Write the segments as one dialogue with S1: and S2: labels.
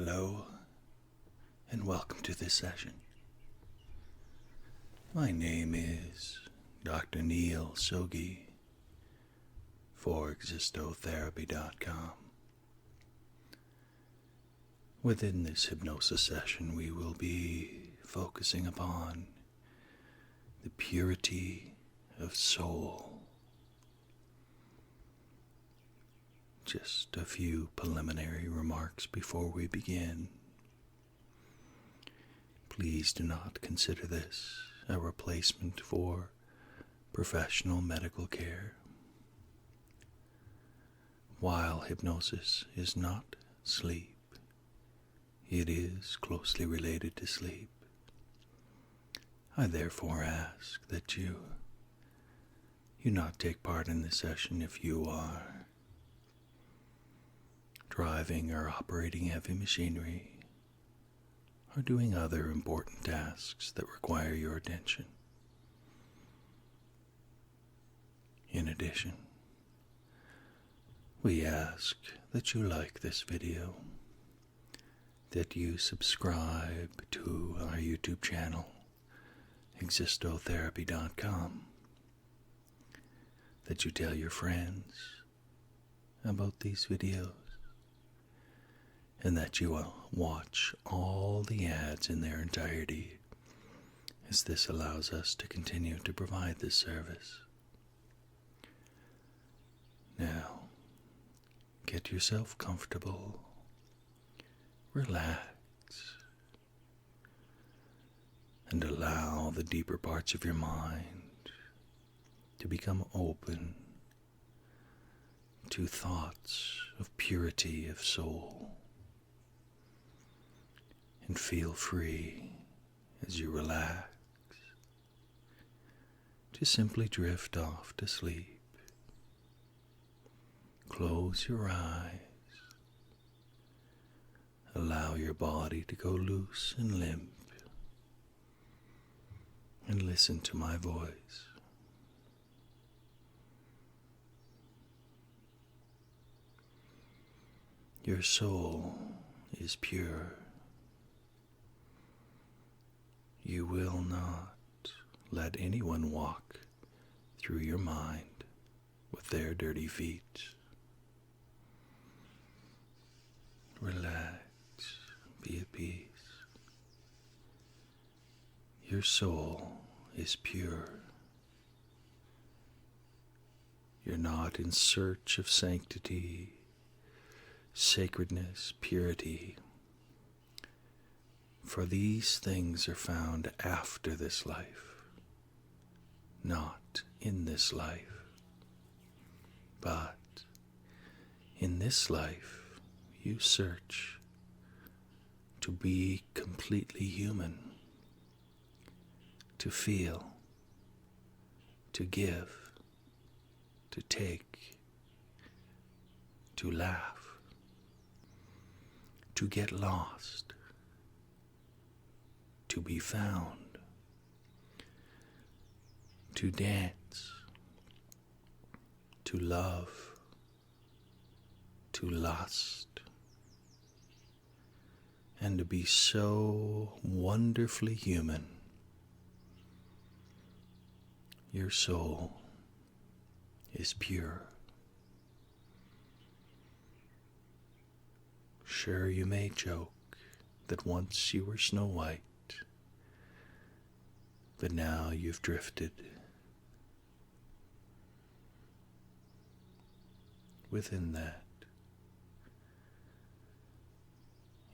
S1: Hello, and welcome to this session. My name is Dr. Neil Soggie for Existotherapy.com. Within this hypnosis session, we will be focusing upon the purity of soul. Just a few preliminary remarks before we begin. Please do not consider this a replacement for professional medical care. While hypnosis is not sleep, it is closely related to sleep. I therefore ask that you not take part in this session if you are driving or operating heavy machinery, or doing other important tasks that require your attention. In addition, we ask that you like this video, that you subscribe to our YouTube channel, Existotherapy.com, that you tell your friends about these videos, and that you will watch all the ads in their entirety, as this allows us to continue to provide this service. Now, get yourself comfortable, relax, and allow the deeper parts of your mind to become open to thoughts of purity of soul. And feel free, as you relax, to simply drift off to sleep. Close your eyes. Allow your body to go loose and limp. And listen to my voice. Your soul is pure. You will not let anyone walk through your mind with their dirty feet. Relax, be at peace. Your soul is pure. You're not in search of sanctity, sacredness, purity. For these things are found after this life, not in this life. But in this life, you search to be completely human, to feel, to give, to take, to laugh, to get lost, to be found, to dance, to love, to lust, and to be so wonderfully human. Your soul is pure. Sure, you may joke that once you were Snow White, but now you've drifted. Within that,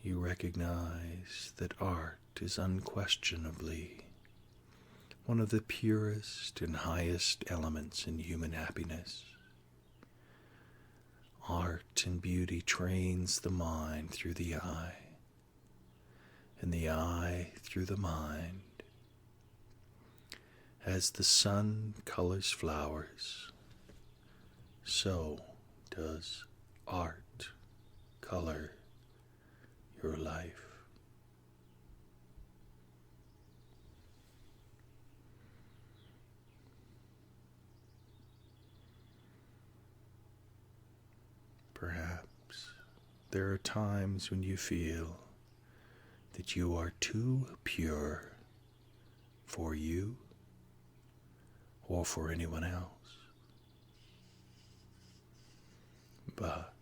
S1: you recognize that art is unquestionably one of the purest and highest elements in human happiness. Art and beauty trains the mind through the eye, and the eye through the mind. As the sun colors flowers, so does art color your life. Perhaps there are times when you feel that you are too pure for you or for anyone else. But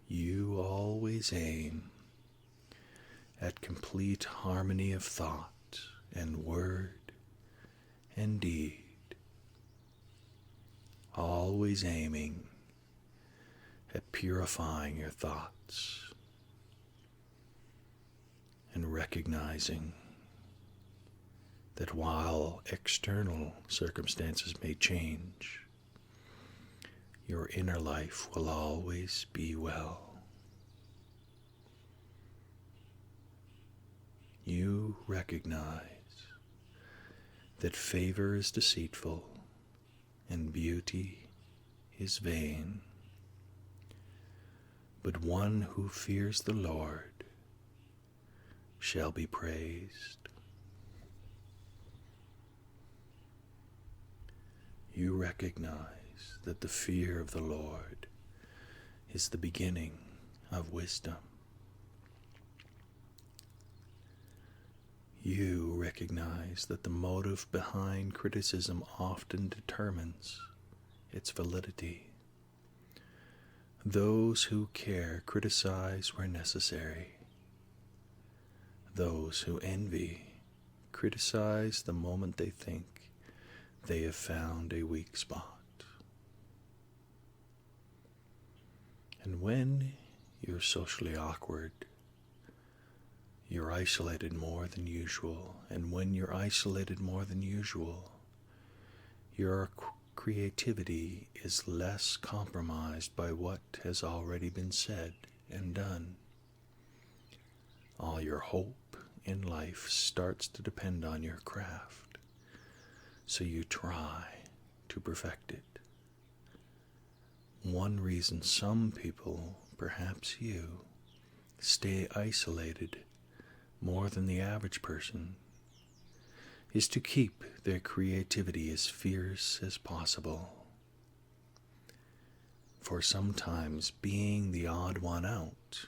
S1: you always aim at complete harmony of thought and word and deed, always aiming at purifying your thoughts and recognizing that while external circumstances may change, your inner life will always be well. You recognize that favor is deceitful and beauty is vain, but one who fears the Lord shall be praised. You recognize that the fear of the Lord is the beginning of wisdom. You recognize that the motive behind criticism often determines its validity. Those who care criticize where necessary. Those who envy criticize the moment they think they have found a weak spot. And when you're socially awkward, you're isolated more than usual. And when you're isolated more than usual, your creativity is less compromised by what has already been said and done. All your hope in life starts to depend on your craft, so you try to perfect it. One reason some people, perhaps you, stay isolated more than the average person is to keep their creativity as fierce as possible. For sometimes being the odd one out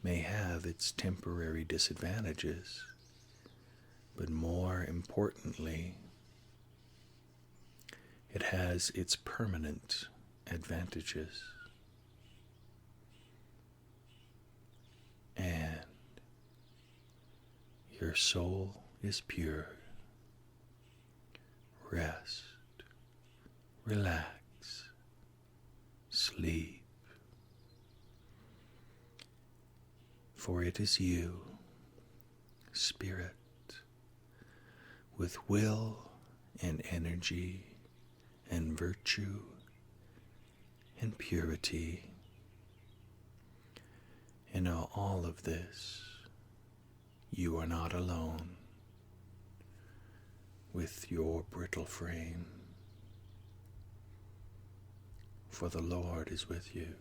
S1: may have its temporary disadvantages, but more importantly, it has its permanent advantages. And your soul is pure. Rest, relax, sleep. For it is you, spirit, with will and energy and virtue and purity. In all of this, you are not alone with your brittle frame, for the Lord is with you.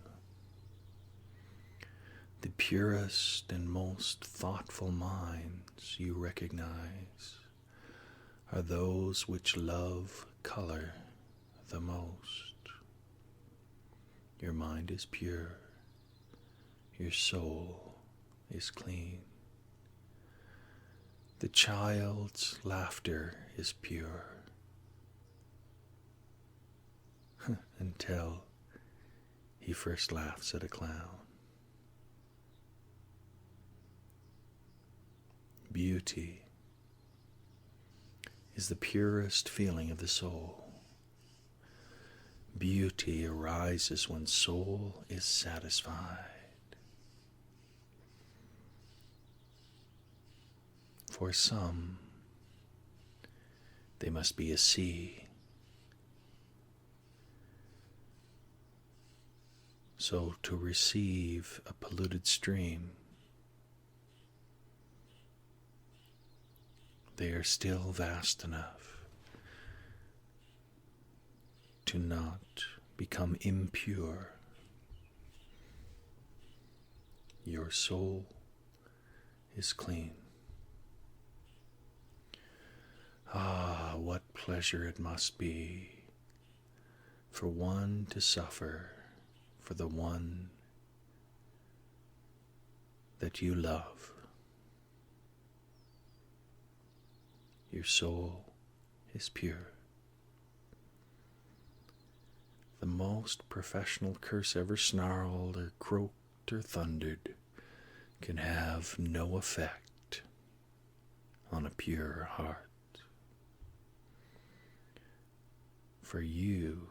S1: The purest and most thoughtful minds you recognize are those which love color the most. Your mind is pure. Your soul is clean. The child's laughter is pure until he first laughs at a clown. Beauty is the purest feeling of the soul. Beauty arises when soul is satisfied. For some, they must be a sea. So to receive a polluted stream, they are still vast enough to not become impure. Your soul is clean. Ah, what pleasure it must be for one to suffer for the one that you love. Your soul is pure. The most professional curse ever snarled or croaked or thundered can have no effect on a pure heart. For you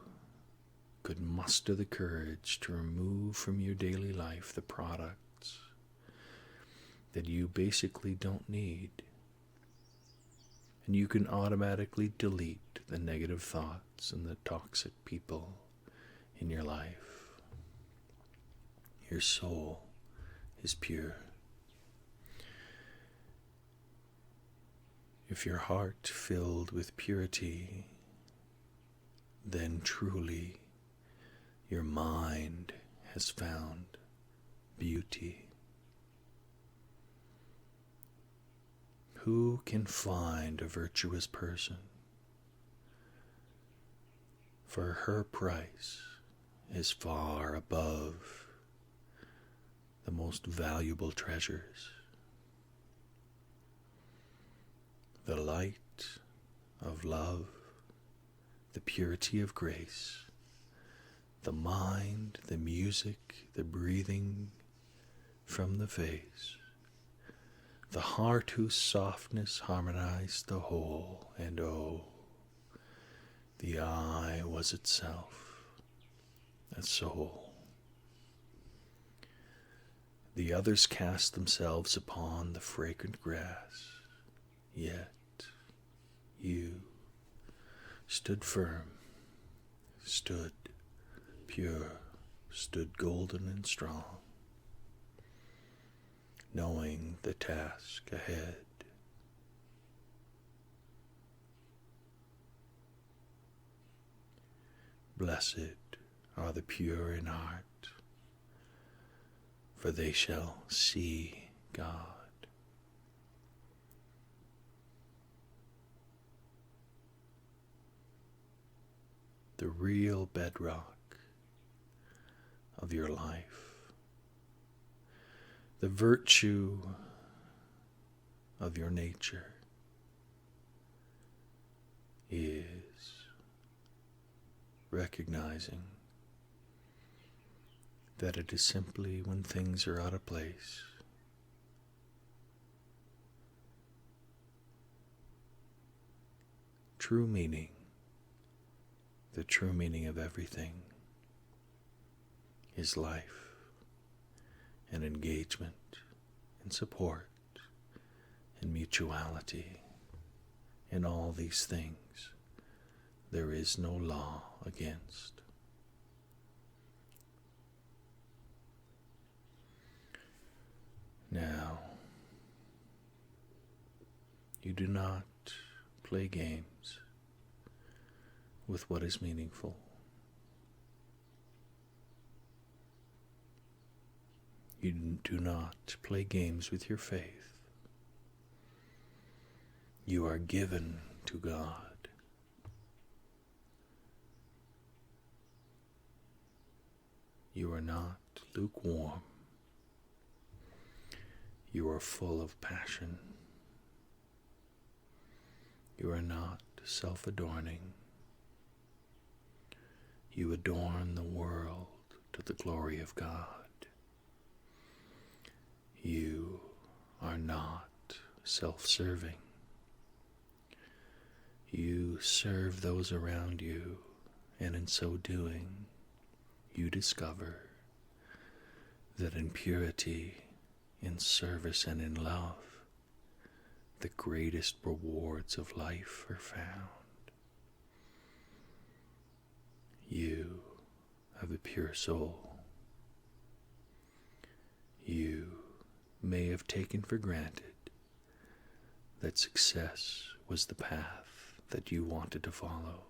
S1: could muster the courage to remove from your daily life the products that you basically don't need. And you can automatically delete the negative thoughts and the toxic people in your life. Your soul is pure. If your heart filled with purity, then truly your mind has found beauty. Who can find a virtuous person? For her price is far above the most valuable treasures. The light of love, the purity of grace, the mind, the music, the breathing from the face, the heart whose softness harmonized the whole, and oh, the I was itself, a soul. The others cast themselves upon the fragrant grass, yet you stood firm, stood pure, stood golden and strong, knowing the task ahead. Blessed are the pure in heart, for they shall see God. The real bedrock of your life, the virtue of your nature is recognizing that it is simply when things are out of place. True meaning, the true meaning of everything, is life and engagement and support and mutuality. In all these things, there is no law against. Now, you do not play games with what is meaningful. You do not play games with your faith. You are given to God. You are not lukewarm. You are full of passion. You are not self-adorning. You adorn the world to the glory of God. You are not self-serving. You serve those around you, and in so doing, you discover that in purity, in service, and in love, the greatest rewards of life are found. You have a pure soul. You may have taken for granted that success was the path that you wanted to follow,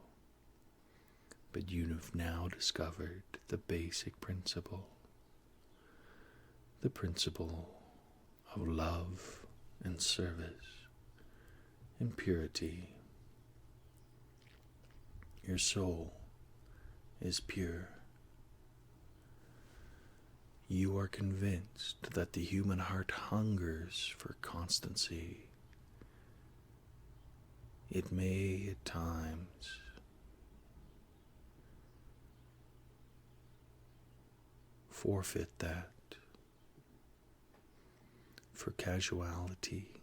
S1: but you have now discovered the basic principle, the principle of love and service and purity. Your soul is pure. You are convinced that the human heart hungers for constancy. It may at times forfeit that for casuality,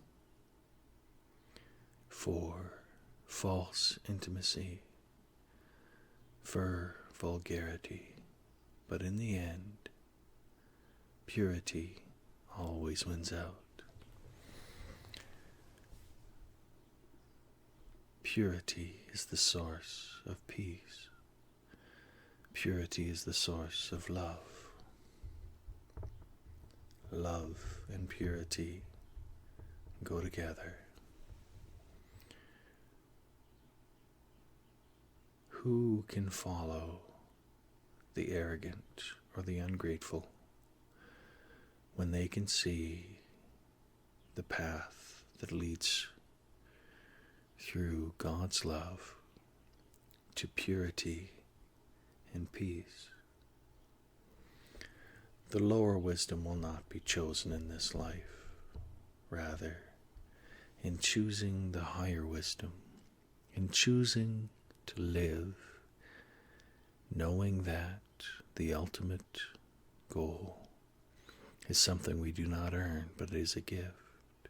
S1: for false intimacy, for vulgarity, but in the end, purity always wins out. Purity is the source of peace. Purity is the source of love. Love and purity go together. Who can follow the arrogant or the ungrateful when they can see the path that leads through God's love to purity and peace? The lower wisdom will not be chosen in this life. Rather, in choosing the higher wisdom, in choosing to live, knowing that the ultimate goal is something we do not earn, but is a gift.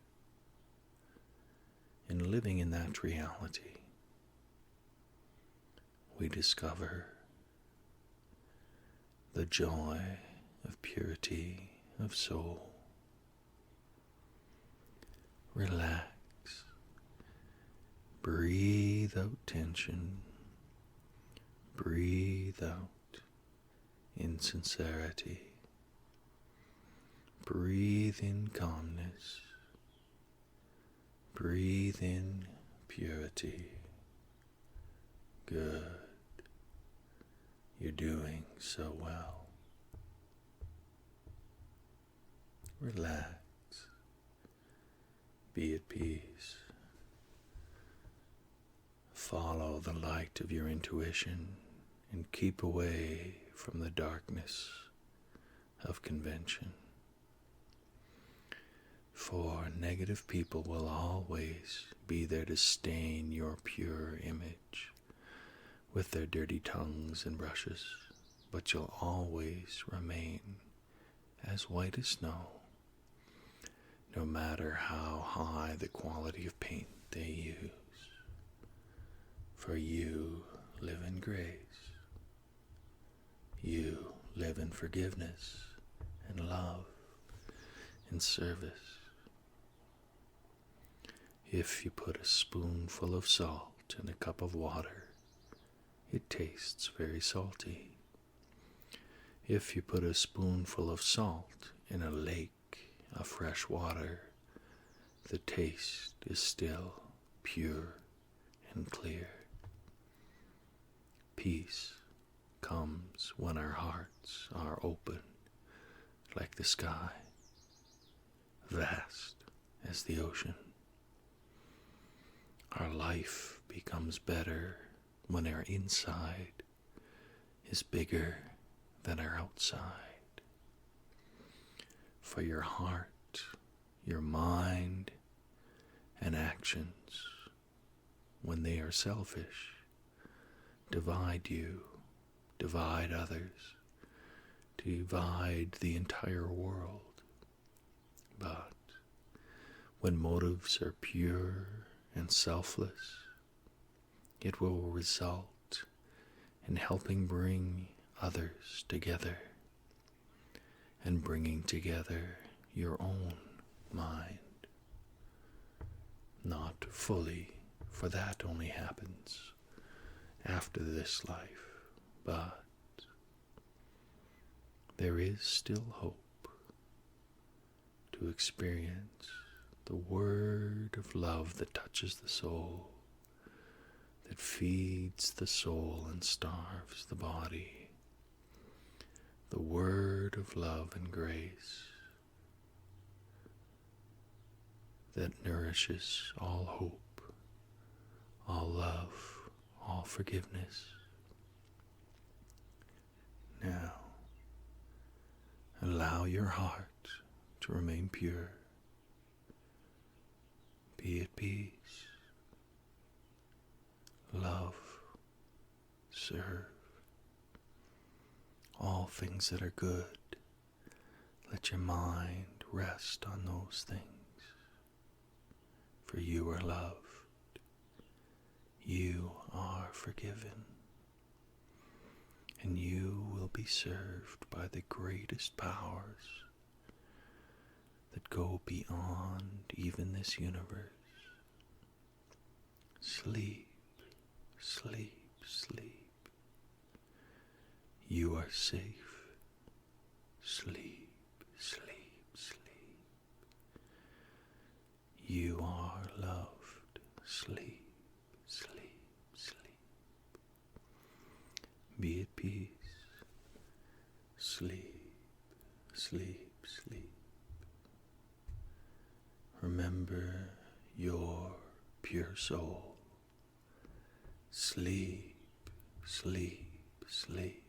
S1: In living in that reality, we discover the joy of purity of soul. Relax. Breathe out tension. Breathe out insincerity. Breathe in calmness. Breathe in purity. Good. You're doing so well. Relax. Be at peace. Follow the light of your intuition and keep away from the darkness of convention. For negative people will always be there to stain your pure image with their dirty tongues and brushes, but you'll always remain as white as snow, no matter how high the quality of paint they use. For you live in grace. You live in forgiveness and love and service. If you put a spoonful of salt in a cup of water, it tastes very salty. If you put a spoonful of salt in a lake of fresh water, the taste is still pure and clear. Peace comes when our hearts are open like the sky, vast as the ocean. Our life becomes better when our inside is bigger than our outside. For your heart, your mind, and actions, when they are selfish, divide you, divide others, divide the entire world. But when motives are pure and selfless, it will result in helping bring others together and bringing together your own mind. Not fully, for that only happens after this life, but there is still hope to experience the word of love that touches the soul, that feeds the soul and starves the body. The word of love and grace that nourishes all hope, all love, all forgiveness. Now, Allow your heart to remain pure. Be at peace. Love. Serve. All things that are good. Let your mind rest on those things. For you are loved. You are forgiven. And you will be served by the greatest powers that go beyond even this universe. Sleep, sleep, sleep. You are safe. Sleep, sleep, sleep. You are loved. Sleep, sleep, sleep. Be at peace. Sleep, sleep, sleep. Remember your pure soul. Sleep, sleep, sleep.